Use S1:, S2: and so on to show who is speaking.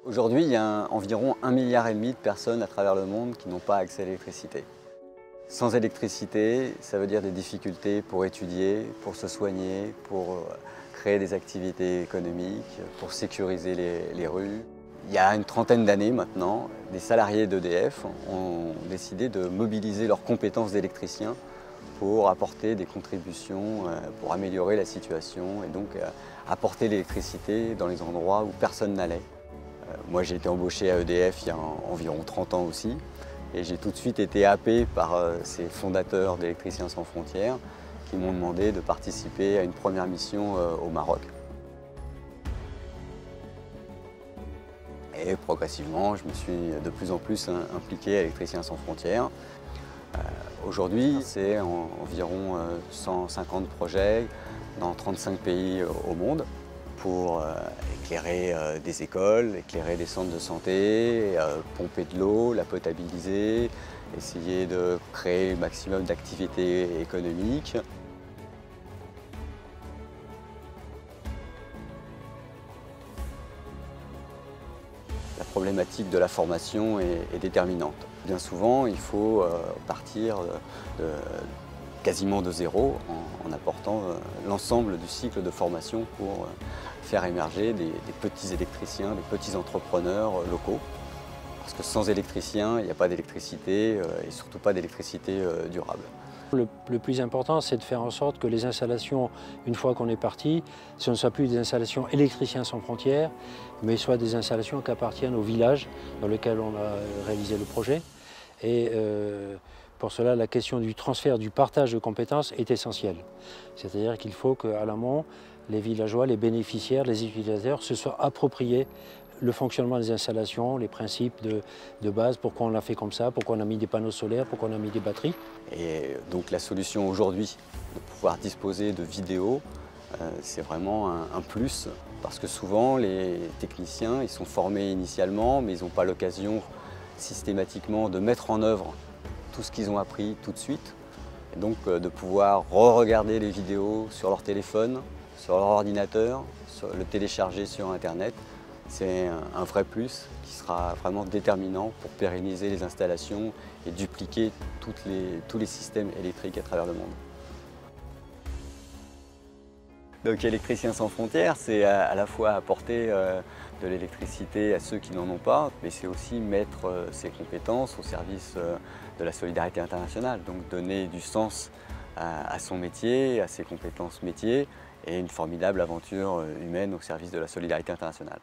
S1: Aujourd'hui, il y a environ 1,5 milliard de personnes à travers le monde qui n'ont pas accès à l'électricité. Sans électricité, ça veut dire des difficultés pour étudier, pour se soigner, pour créer des activités économiques, pour sécuriser les rues. Il y a une trentaine d'années maintenant, des salariés d'EDF ont décidé de mobiliser leurs compétences d'électriciens pour apporter des contributions, pour améliorer la situation et donc apporter l'électricité dans les endroits où personne n'allait. Moi, j'ai été embauché à EDF il y a environ 30 ans aussi et j'ai tout de suite été happé par ces fondateurs d'Électriciens sans frontières qui m'ont demandé de participer à une première mission au Maroc. Et progressivement, je me suis de plus en plus impliqué à Électriciens sans frontières. Aujourd'hui, c'est environ 150 projets dans 35 pays au monde pour éclairer des écoles, éclairer des centres de santé, pomper de l'eau, la potabiliser, essayer de créer le maximum d'activités économiques. La problématique de la formation est déterminante. Bien souvent, il faut partir quasiment de zéro en apportant l'ensemble du cycle de formation pour faire émerger des petits électriciens, des petits entrepreneurs locaux. Parce que sans électriciens, il n'y a pas d'électricité et surtout pas d'électricité durable.
S2: Le plus important, c'est de faire en sorte que les installations, une fois qu'on est parti, ce ne soient plus des installations électriciens sans frontières, mais soient des installations qui appartiennent au village dans lequel on a réalisé le projet. Et pour cela, la question du transfert, du partage de compétences est essentielle. C'est-à-dire qu'il faut qu'à l'amont, les villageois, les bénéficiaires, les utilisateurs se soient appropriés le fonctionnement des installations, les principes de base, pourquoi on l'a fait comme ça, pourquoi on a mis des panneaux solaires, pourquoi on a mis des batteries.
S1: Et donc la solution aujourd'hui de pouvoir disposer de vidéos, c'est vraiment un plus parce que souvent les techniciens, ils sont formés initialement mais ils n'ont pas l'occasion systématiquement de mettre en œuvre tout ce qu'ils ont appris tout de suite. Et donc de pouvoir re-regarder les vidéos sur leur téléphone, sur leur ordinateur, le télécharger sur Internet. C'est un vrai plus qui sera vraiment déterminant pour pérenniser les installations et dupliquer tous les systèmes électriques à travers le monde. Donc Électriciens sans frontières, c'est à la fois apporter de l'électricité à ceux qui n'en ont pas, mais c'est aussi mettre ses compétences au service de la solidarité internationale. Donc donner du sens à son métier, à ses compétences métiers et une formidable aventure humaine au service de la solidarité internationale.